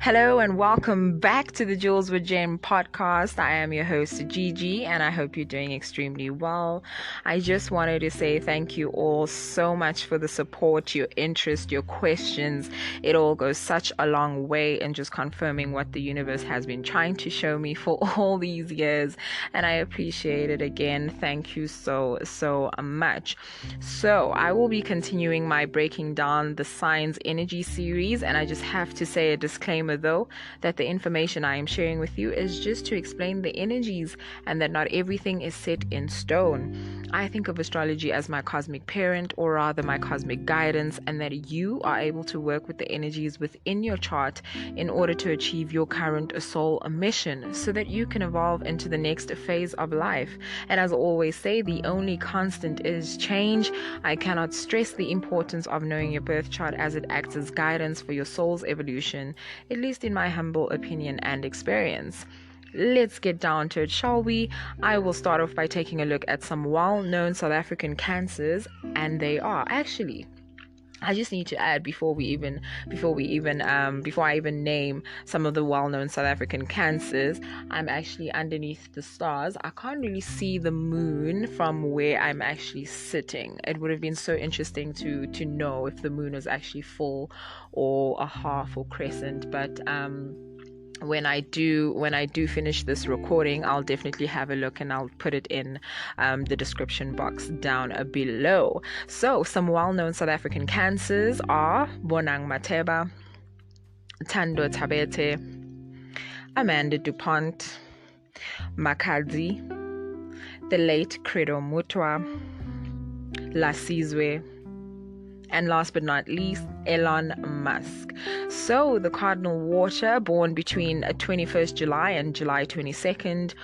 Hello and welcome back to the Jules with Jen podcast. I am your host GiGi and I hope you're doing extremely well. I just wanted to say thank you all so much for the support, your interest, your questions. It all goes such a long way in just confirming what the universe has been trying to show me for all these years, and I appreciate it again. Thank you so much. So I will be continuing my breaking down the signs energy series, and I just have to say a disclaimer though, that the information I am sharing with you is just to explain the energies and that not everything is set in stone. I think of astrology as my cosmic parent, or rather my cosmic guidance, and that you are able to work with the energies within your chart in order to achieve your current soul mission so that you can evolve into the next phase of life. And as I always say, the only constant is change. I cannot stress the importance of knowing your birth chart as it acts as guidance for your soul's evolution, at least in my humble opinion and experience. Let's get down to it, shall we? I will start off by taking a look at some well-known South African cancers, and they are actually, I just need to add before I even name some of the well-known South African cancers, I'm actually underneath the stars. I can't really see the moon from where I'm actually sitting. It would have been so interesting to know if the moon was actually full or a half or crescent, but when I do finish this recording, I'll definitely have a look and I'll put it in the description box down below. So some well-known South African cancers are Bonang Mateba, Tando Tabete, Amanda DuPont, Makadzi, the late Credo Mutwa, Lasizwe, and last but not least, Elon Musk. So the cardinal water, born between 21st July and July 22nd,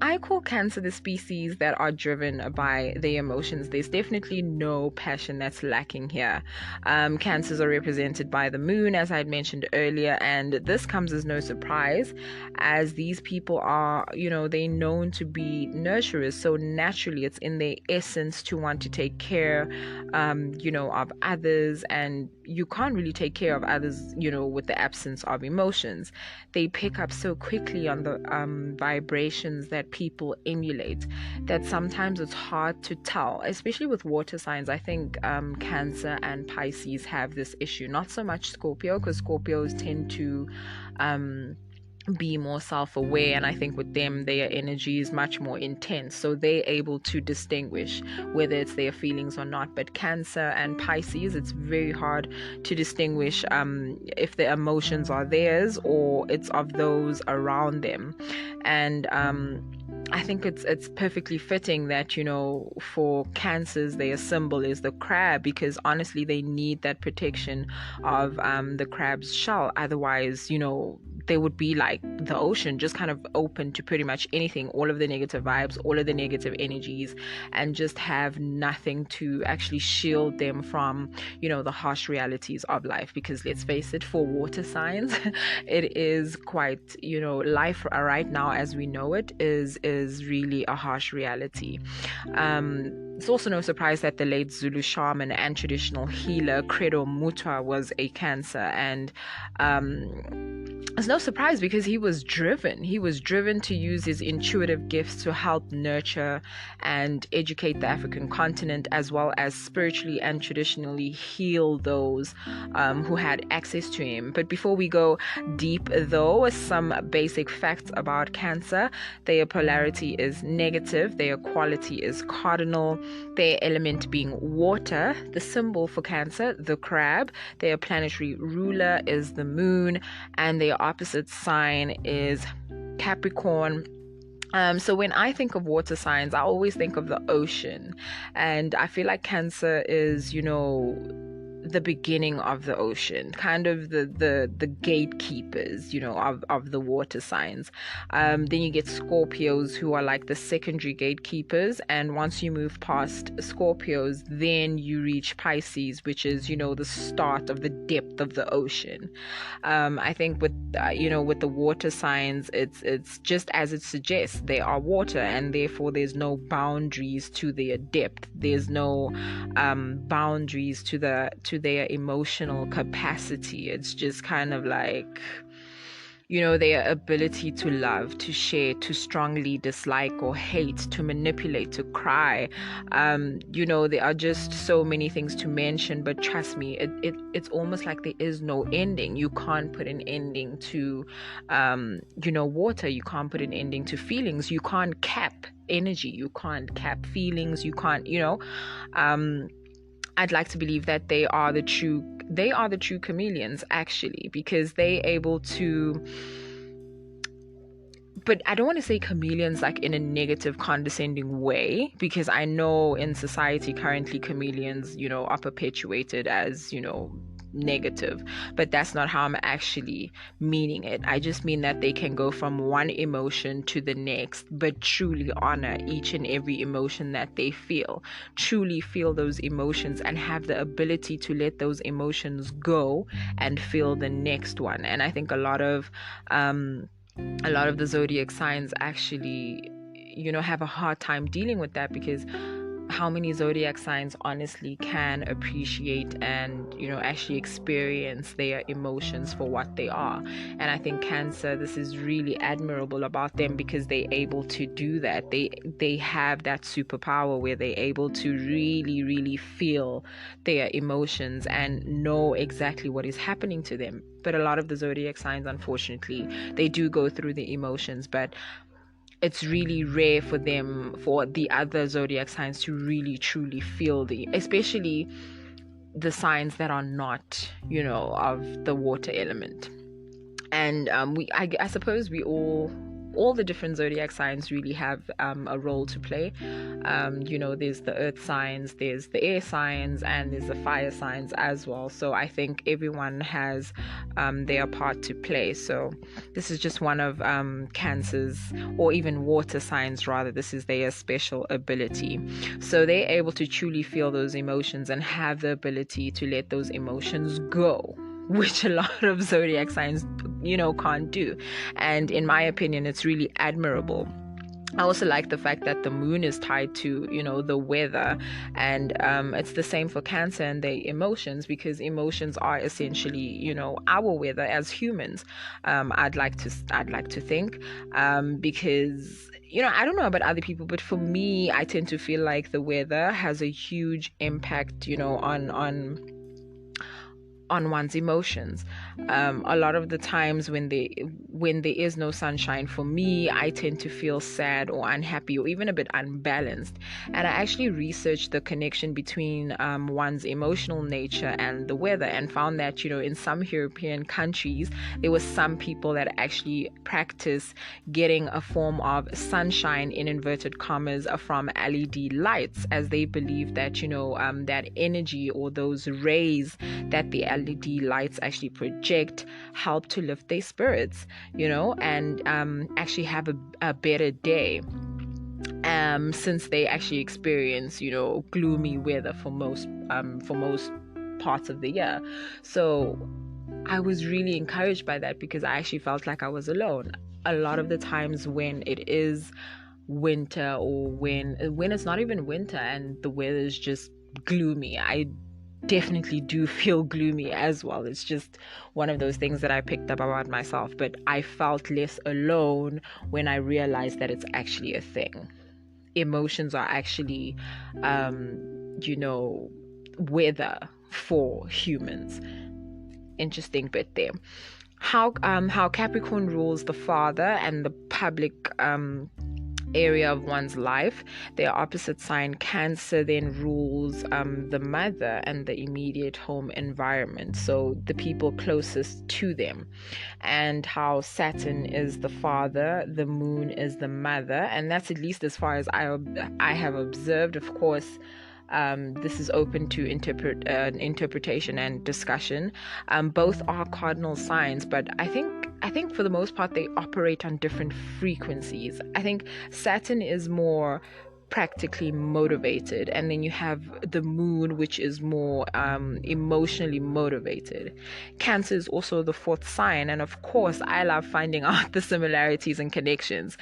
I call Cancer the species that are driven by their emotions. There's definitely no passion that's lacking here. Cancers are represented by the moon, as I had mentioned earlier, and this comes as no surprise, as these people are, they're known to be nurturers. So naturally, it's in their essence to want to take care, of others, and you can't really take care of others, with the absence of emotions. They pick up so quickly on the vibrations that people emulate that sometimes it's hard to tell, especially with water signs. I think Cancer and Pisces have this issue, not so much Scorpio, because Scorpios tend to be more self-aware, and I think with them their energy is much more intense, so they're able to distinguish whether it's their feelings or not. But Cancer and Pisces, it's very hard to distinguish if the emotions are theirs or it's of those around them. And I think it's perfectly fitting that, for Cancers, their symbol is the crab, because honestly they need that protection of the crab's shell. Otherwise, they would be like the ocean, just kind of open to pretty much anything, all of the negative vibes, all of the negative energies, and just have nothing to actually shield them from, the harsh realities of life. Because let's face it, for water signs, it is quite, life right now as we know it is really a harsh reality. It's also no surprise that the late Zulu shaman and traditional healer Credo Mutwa was a Cancer, and it's no surprise because he was driven to use his intuitive gifts to help nurture and educate the African continent, as well as spiritually and traditionally heal those who had access to him. But before we go deep though, some basic facts about Cancer. Their polarity is negative, their quality is cardinal, their element being water, the symbol for Cancer, the crab, their planetary ruler is the moon, and their opposite sign is Capricorn. So when I think of water signs, I always think of the ocean, and I feel like Cancer is, the beginning of the ocean, kind of the gatekeepers, of the water signs. Then you get Scorpios, who are like the secondary gatekeepers, and once you move past Scorpios, then you reach Pisces, which is, the start of the depth of the ocean. I think with the water signs, it's just as it suggests, they are water, and therefore there's no boundaries to their depth. There's no boundaries to to their emotional capacity. It's just kind of like, you know, their ability to love, to share, to strongly dislike or hate, to manipulate, to cry. You know, there are just so many things to mention, but trust me, it's almost like there is no ending. You can't put an ending to, you know, water. You can't put an ending to feelings. You can't cap energy. You can't cap feelings. You can't, you know, I'd like to believe that they are the true chameleons, actually, because they're able to, but I don't want to say chameleons like in a negative, condescending way, because I know in society currently chameleons, you know, are perpetuated as, you know, negative, but that's not how I'm actually meaning it. I just mean that they can go from one emotion to the next, but truly honor each and every emotion that they feel, truly feel those emotions, and have the ability to let those emotions go and feel the next one. And I think a lot of the zodiac signs actually, you know, have a hard time dealing with that, because how many zodiac signs honestly can appreciate and, you know, actually experience their emotions for what they are? And I think Cancer, this is really admirable about them, because they're able to do that. They have that superpower where they're able to really, really feel their emotions and know exactly what is happening to them. But a lot of the zodiac signs, unfortunately, they do go through the emotions, but it's really rare for the other zodiac signs to really truly feel especially the signs that are not, you know, of the water element. And I suppose we all the different zodiac signs really have a role to play. You know, there's the earth signs, there's the air signs, and there's the fire signs as well. So I think everyone has their part to play. So this is just one of Cancer's, or even water signs rather, this is their special ability. So they're able to truly feel those emotions and have the ability to let those emotions go, which a lot of zodiac signs, you know, can't do. And in my opinion, it's really admirable. I also like the fact that the moon is tied to, you know, the weather, and it's the same for Cancer and their emotions, because emotions are essentially, you know, our weather as humans. I'd like to think, because, you know, I don't know about other people, but for me, I tend to feel like the weather has a huge impact, you know, on one's emotions. A lot of the times when there is no sunshine, for me, I tend to feel sad or unhappy or even a bit unbalanced. And I actually researched the connection between one's emotional nature and the weather, and found that, you know, in some European countries, there were some people that actually practice getting a form of sunshine, in inverted commas, from LED lights, as they believe that, you know, that energy or those rays that the LED lights actually project help to lift their spirits, you know, and actually have a better day, since they actually experience, you know, gloomy weather for most parts of the year. So I was really encouraged by that, because I actually felt like I was alone. A lot of the times when it is winter, or when it's not even winter and the weather is just gloomy, I definitely do feel gloomy as well. It's just one of those things that I picked up about myself, but I felt less alone when I realized that it's actually a thing. Emotions are actually, you know, weather for humans. Interesting bit there. How Capricorn rules the father and the public area of one's life. Their opposite sign, Cancer, then rules the mother and the immediate home environment, so the people closest to them. And how Saturn is the father, the moon is the mother, and that's at least as far as I have observed. Of course, this is open to interpretation and discussion. Both are cardinal signs, but I think for the most part they operate on different frequencies. I think Saturn is more practically motivated, and then you have the moon, which is more emotionally motivated. Cancer is also the fourth sign, and of course I love finding out the similarities and connections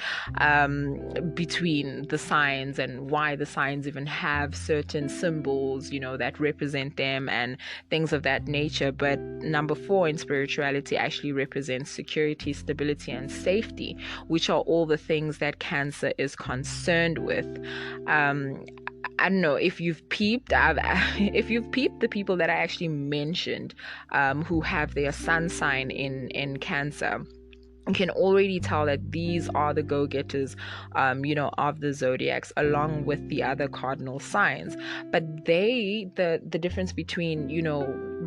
between the signs and why the signs even have certain symbols, that represent them and things of that nature. But number 4 in spirituality actually represents security, stability, and safety, which are all the things that Cancer is concerned with. I don't know if you've peeped the people that I actually mentioned, who have their sun sign in Cancer. You can already tell that these are the go-getters, of the zodiacs, along with the other cardinal signs. But the difference between,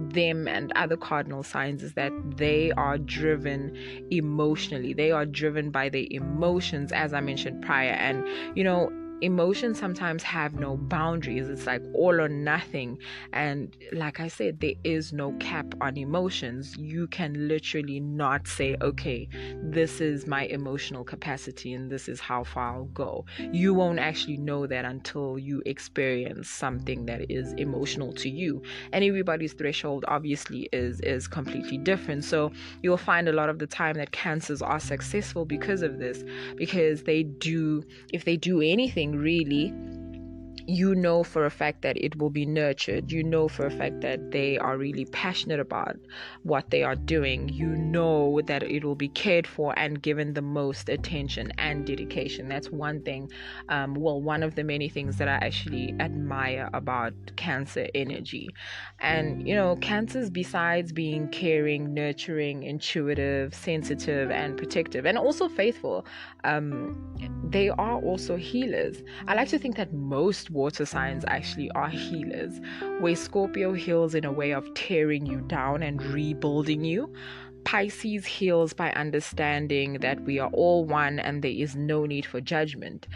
them and other cardinal signs is that they are driven emotionally. They are driven by their emotions, as I mentioned prior. And, emotions sometimes have no boundaries. It's like all or nothing. And like I said, there is no cap on emotions. You can literally not say, okay, this is my emotional capacity and this is how far I'll go. You won't actually know that until you experience something that is emotional to you. And everybody's threshold obviously is completely different. So you'll find a lot of the time that Cancers are successful because of this, because if they do anything really, for a fact that it will be nurtured. For a fact that they are really passionate about what they are doing. That it will be cared for and given the most attention and dedication. That's one thing, one of the many things that I actually admire about Cancer energy. And Cancers, besides being caring, nurturing, intuitive, sensitive, and protective, and also faithful, they are also healers. I like to think that most water signs actually are healers, where Scorpio heals in a way of tearing you down and rebuilding you. Pisces heals by understanding that we are all one and there is no need for judgment.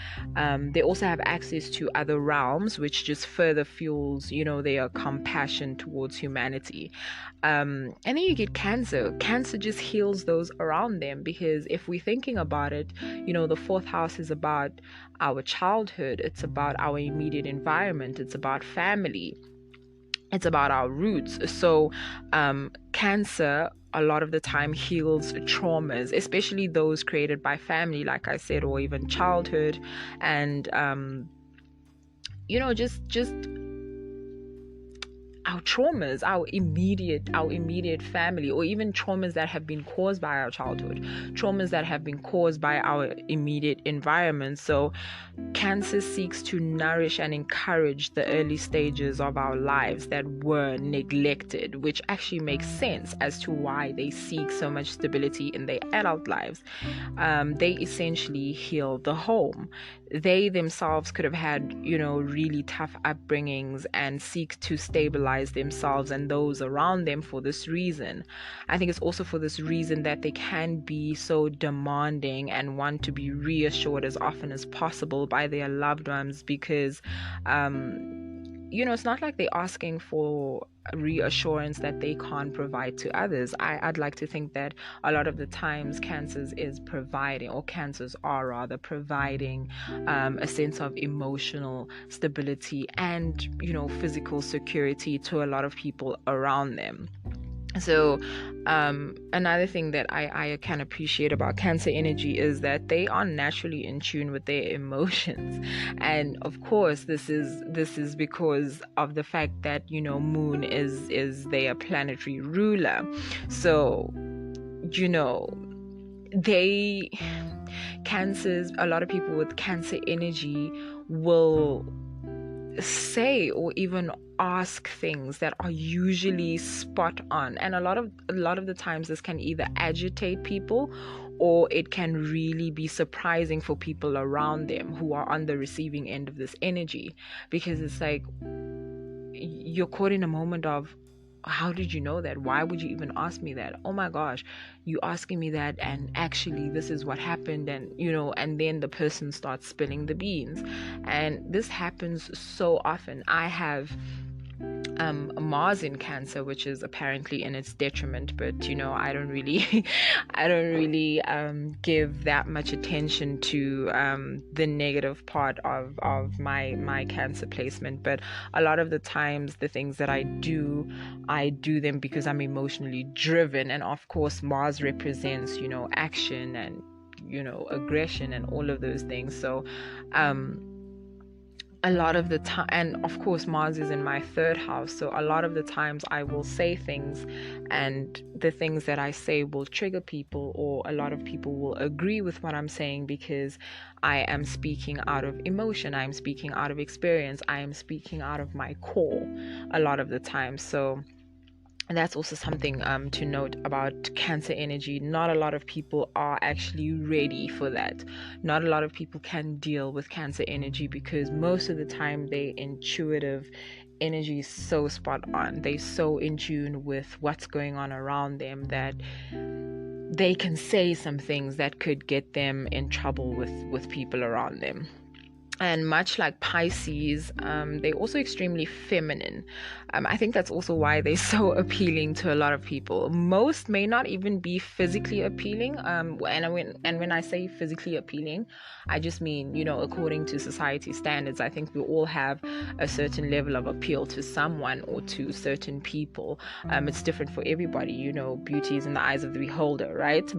They also have access to other realms, which just further fuels, their compassion towards humanity. And then you get Cancer. Cancer just heals those around them, because if we're thinking about it, the fourth house is about our childhood. It's about our immediate environment. It's about family. It's about our roots. So Cancer a lot of the time heals traumas, especially those created by family, like I said, or even childhood, and just our traumas, our immediate family, or even traumas that have been caused by our childhood, traumas that have been caused by our immediate environment. So Cancer seeks to nourish and encourage the early stages of our lives that were neglected, which actually makes sense as to why they seek so much stability in their adult lives. They essentially heal the home. They themselves could have had, really tough upbringings and seek to stabilize themselves and those around them for this reason. I think it's also for this reason that they can be so demanding and want to be reassured as often as possible by their loved ones, because it's not like they're asking for reassurance that they can't provide to others. I'd like to think that a lot of the times Cancers are rather providing a sense of emotional stability and physical security to a lot of people around them. So another thing that I can appreciate about Cancer energy is that they are naturally in tune with their emotions. And of course this is because of the fact that Moon is their planetary ruler. So a lot of people with Cancer energy will say or even ask things that are usually spot on, and a lot of the times this can either agitate people or it can really be surprising for people around them who are on the receiving end of this energy, because it's like you're caught in a moment of, how did you know that? Why would you even ask me that? Oh my gosh, you asking me that, and actually this is what happened, and and then the person starts spilling the beans. And this happens so often. I have Mars in Cancer, which is apparently in its detriment, but I don't really I don't really give that much attention to the negative part of my Cancer placement. But a lot of the times the things that I do them because I'm emotionally driven, and of course Mars represents action and aggression and all of those things. So a lot of the time, and of course Mars is in my 3rd house, so a lot of the times I will say things, and the things that I say will trigger people, or a lot of people will agree with what I'm saying because I am speaking out of emotion, I am speaking out of experience, I am speaking out of my core a lot of the time. So that's also something to note about Cancer energy. Not a lot of people are actually ready for that. Not a lot of people can deal with Cancer energy because most of the time their intuitive energy is so spot on. They're so in tune with what's going on around them that they can say some things that could get them in trouble with people around them. And much like Pisces, they're also extremely feminine. I think that's also why they're so appealing to a lot of people. Most may not even be physically appealing. And when I say physically appealing, I just mean, according to society standards, I think we all have a certain level of appeal to someone or to certain people. It's different for everybody. Beauty is in the eyes of the beholder, right?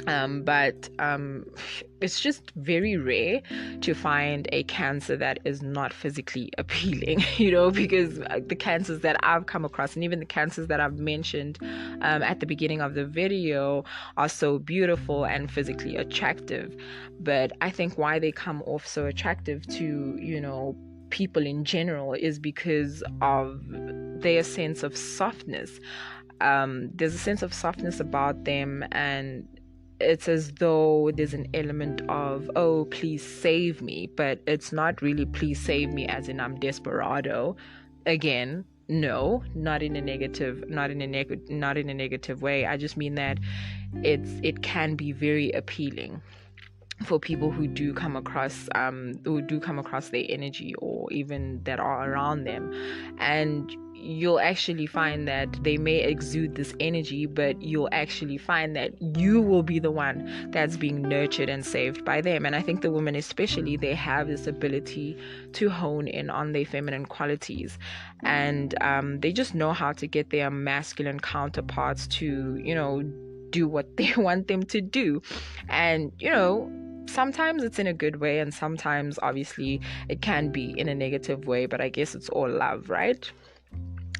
But it's just very rare to find a Cancer that is not physically appealing, because the Cancers that I've come across, and even the Cancers that I've mentioned at the beginning of the video, are so beautiful and physically attractive. But I think why they come off so attractive to people in general is because of their sense of softness. There's a sense of softness about them, and it's as though there's an element of, oh, please save me, but it's not really please save me as in I'm desperado. Again, no, not in a negative way. I just mean that it can be very appealing for people who do come across their energy, or even that are around them. And you'll actually find that they may exude this energy, but you'll actually find that you will be the one that's being nurtured and saved by them. And I think the women especially, they have this ability to hone in on their feminine qualities, and they just know how to get their masculine counterparts to do what they want them to do. And sometimes it's in a good way, and sometimes obviously it can be in a negative way, but I guess it's all love, right?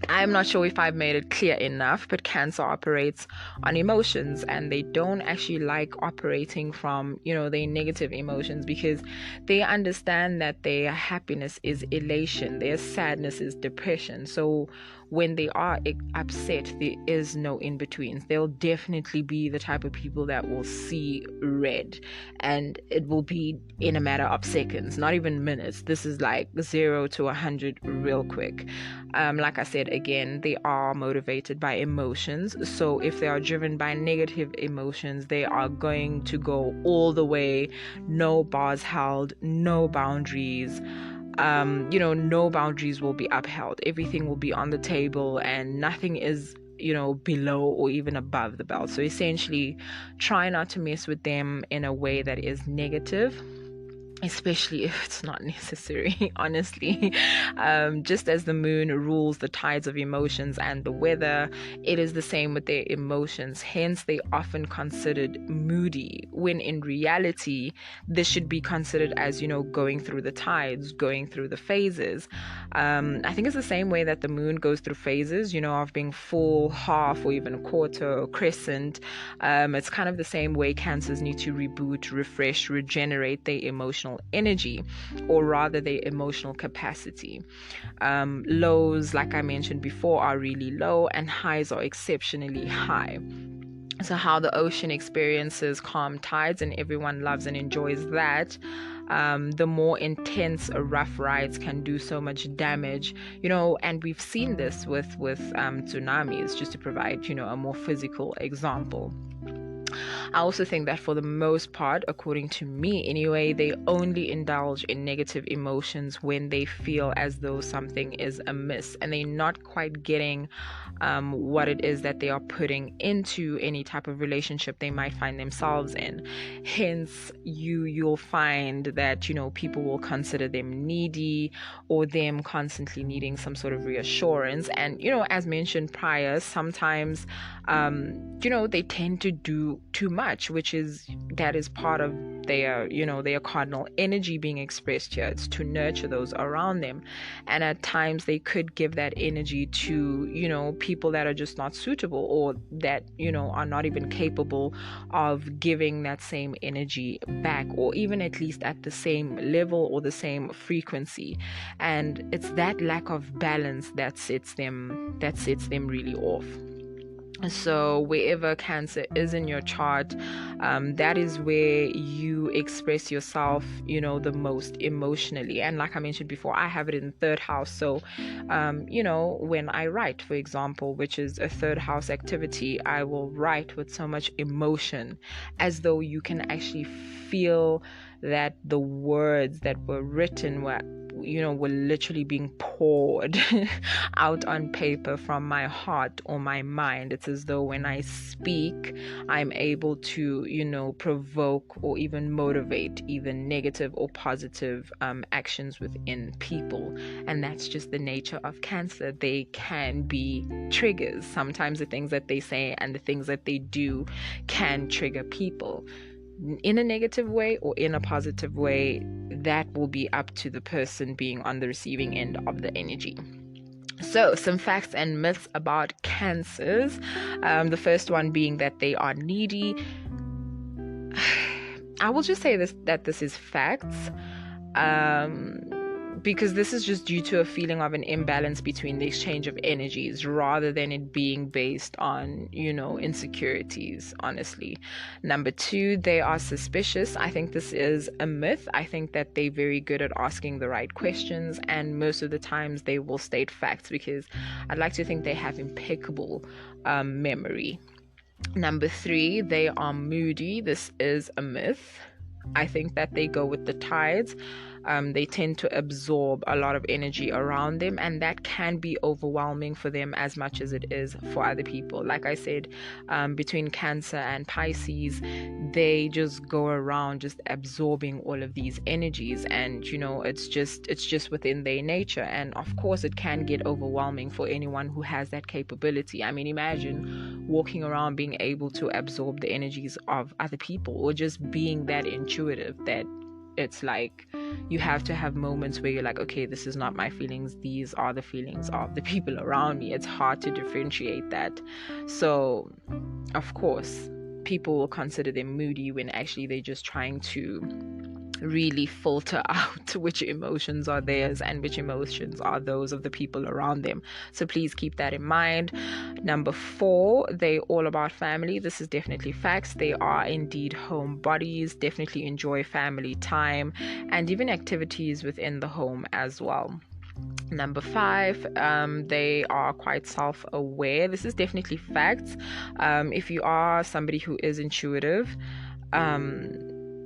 I'm not sure if I've made it clear enough, but Cancer operates on emotions, and they don't actually like operating from, their negative emotions, because they understand that their happiness is elation, their sadness is depression. So when they are upset, there is no in-betweens. They'll definitely be the type of people that will see red, and it will be in a matter of seconds, not even minutes. This is like 0 to 100 real quick. Like I said, again, they are motivated by emotions. So if they are driven by negative emotions, they are going to go all the way, no bars held, no boundaries. No boundaries will be upheld. Everything will be on the table, and nothing is below or even above the belt. So essentially, try not to mess with them in a way that is negative, especially if it's not necessary, honestly. Just as the moon rules the tides of emotions and the weather, it is the same with their emotions. Hence, they often considered moody, when in reality, this should be considered as, going through the tides, going through the phases. I think it's the same way that the moon goes through phases, of being full, half, or even a quarter, or crescent. It's kind of the same way Cancers need to reboot, refresh, regenerate their emotional energy, or rather their emotional capacity. Lows, like I mentioned before, are really low, and highs are exceptionally high. So how the ocean experiences calm tides, and everyone loves and enjoys that, the more intense rough rides can do so much damage, and we've seen this with tsunamis, just to provide a more physical example. I also think that for the most part, according to me anyway, they only indulge in negative emotions when they feel as though something is amiss and they're not quite getting what it is that they are putting into any type of relationship they might find themselves in. Hence, you'll find that, people will consider them needy or them constantly needing some sort of reassurance. And, as mentioned prior, sometimes, they tend to do too much, that is part of their cardinal energy being expressed here. It's to nurture those around them. And at times they could give that energy to, people that are just not suitable or that, are not even capable of giving that same energy back, or even at least at the same level or the same frequency. And it's that lack of balance that sets them really off. So wherever Cancer is in your chart, that is where you express yourself, the most emotionally. And like I mentioned before, I have it in the third house. So, when I write, for example, which is a third house activity, I will write with so much emotion, as though you can actually feel that the words that were written were literally being poured out on paper from my heart or my mind. It's as though when I speak, I'm able to, provoke or even motivate either negative or positive actions within people. And that's just the nature of Cancer. They can be triggers. Sometimes the things that they say and the things that they do can trigger people in a negative way or in a positive way. That will be up to the person being on the receiving end of the energy. So, some facts and myths about Cancers. The first one being that they are needy. I will just say that this is facts. Because this is just due to a feeling of an imbalance between the exchange of energies, rather than it being based on, insecurities, honestly. Number 2, they are suspicious. I think this is a myth. I think that they're very good at asking the right questions, and most of the times they will state facts, because I'd like to think they have impeccable memory. Number 3, they are moody. This is a myth. I think that they go with the tides. They tend to absorb a lot of energy around them, and that can be overwhelming for them as much as it is for other people. Like I said, between Cancer and Pisces, they just go around just absorbing all of these energies, and it's just within their nature. And of course, it can get overwhelming for anyone who has that capability. I mean, imagine walking around being able to absorb the energies of other people, or just being that intuitive that it's like you have to have moments where you're like, okay, this is not my feelings, these are the feelings of the people around me. It's hard to differentiate that. So of course people will consider them moody when actually they're just trying to really filter out which emotions are theirs and which emotions are those of the people around them. So please keep that in mind. Number 4, they're all about family. This is definitely facts. They are indeed homebodies, definitely enjoy family time and even activities within the home as well. Number 5, they are quite self-aware. This is definitely facts. If you are somebody who is intuitive,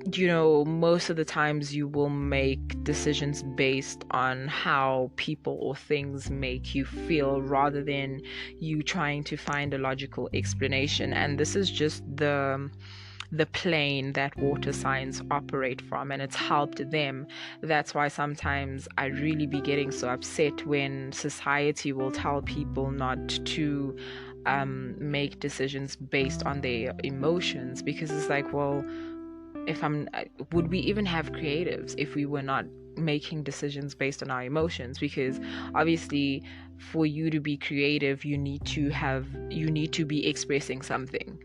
most of the times you will make decisions based on how people or things make you feel, rather than you trying to find a logical explanation. And this is just the plane that water signs operate from, and it's helped them. That's why sometimes I really be getting so upset when society will tell people not to make decisions based on their emotions, because it's like, well, would we even have creatives if we were not making decisions based on our emotions? Because obviously for you to be creative, you need to be expressing something.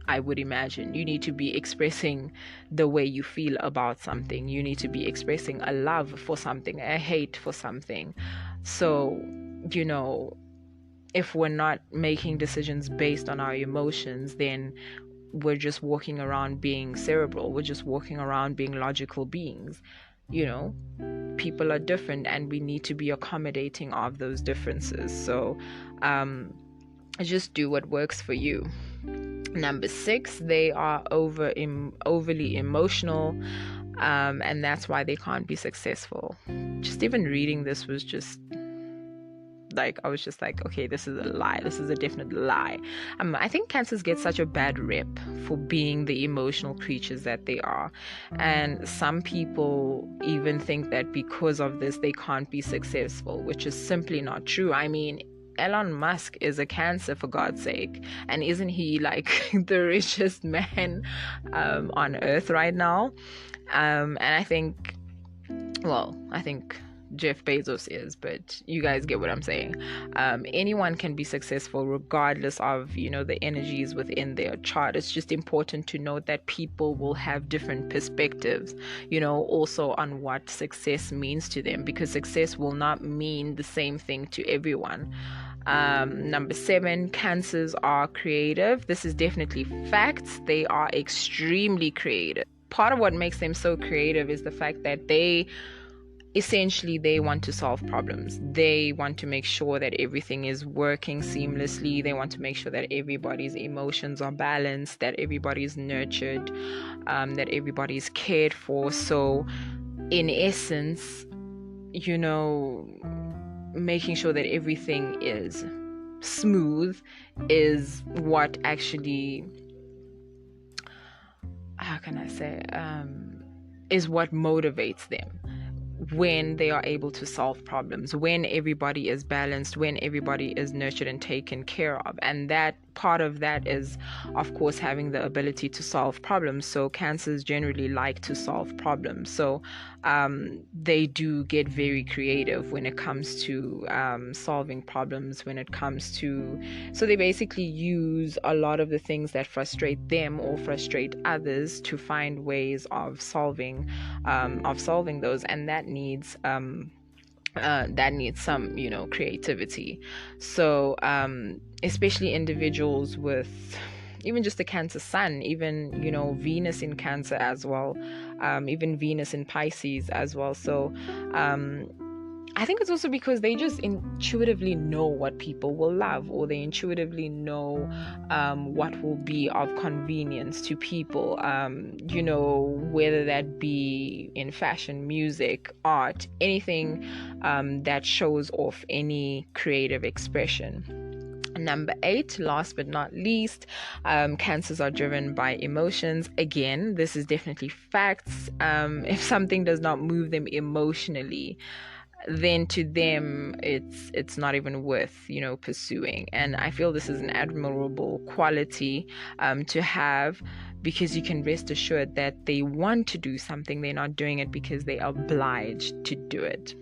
I would imagine you need to be expressing the way you feel about something. You need to be expressing a love for something, a hate for something. So, if we're not making decisions based on our emotions, then we're just walking around being cerebral. We're just walking around being logical beings. People are different, and we need to be accommodating of those differences. So just do what works for you. Number 6, they are overly emotional, and that's why they can't be successful. Just even reading this was just like, I was just like, okay, this is a lie. This is a definite lie. I think cancers get such a bad rep for being the emotional creatures that they are. And some people even think that because of this, they can't be successful, which is simply not true. I mean, Elon Musk is a Cancer, for God's sake. And isn't he like the richest man on earth right now? And I think Jeff Bezos is, but you guys get what I'm saying. Anyone can be successful regardless of, the energies within their chart. It's just important to note that people will have different perspectives, also on what success means to them, because success will not mean the same thing to everyone. Number 7, cancers are creative. This is definitely facts. They are extremely creative. Part of what makes them so creative is the fact that they want to solve problems. They want to make sure that everything is working seamlessly. They want to make sure that everybody's emotions are balanced, that everybody's nurtured, that everybody's cared for. So in essence, making sure that everything is smooth is what actually, is what motivates them when they are able to solve problems, when everybody is balanced, when everybody is nurtured and taken care of. And that part of that is, of course, having the ability to solve problems. So cancers generally like to solve problems. So they do get very creative when it comes to solving problems, so they basically use a lot of the things that frustrate them or frustrate others to find ways of solving those, and that needs some creativity. So especially individuals with even just the Cancer sun, even Venus in Cancer as well, even Venus in Pisces as well. So I think it's also because they just intuitively know what people will love, or they intuitively know what will be of convenience to people, whether that be in fashion, music, art, anything that shows off any creative expression. Number 8, last but not least, cancers are driven by emotions. Again, this is definitely facts. If something does not move them emotionally, then to them it's not even worth pursuing. And I feel this is an admirable quality to have, because you can rest assured that they want to do something. They're not doing it because they are obliged to do it.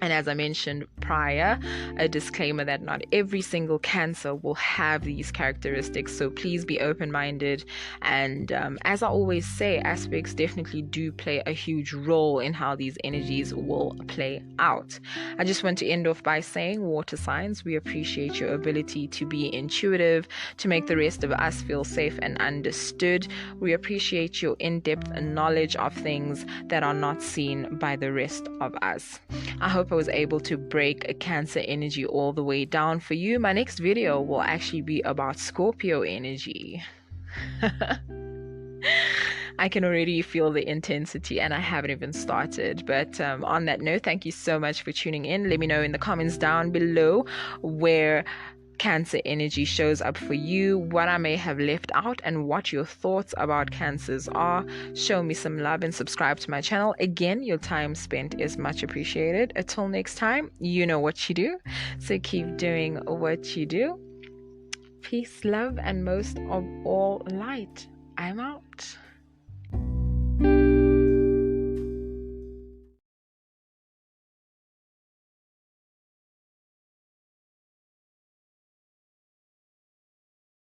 And as I mentioned prior, a disclaimer that not every single Cancer will have these characteristics. So please be open-minded. And as I always say, aspects definitely do play a huge role in how these energies will play out. I just want to end off by saying, water signs, we appreciate your ability to be intuitive, to make the rest of us feel safe and understood. We appreciate your in-depth knowledge of things that are not seen by the rest of us. I hope I was able to break a Cancer energy all the way down for you. My next video will actually be about Scorpio energy. I can already feel the intensity, and I haven't even started. But on that note, thank you so much for tuning in. Let me know in the comments down below where Cancer energy shows up for you, what I may have left out, and what your thoughts about Cancers are. Show me some love and subscribe to my channel. Again, your time spent is much appreciated. Until next time, you know what you do, so keep doing what you do. Peace, love, and most of all, light. I'm out.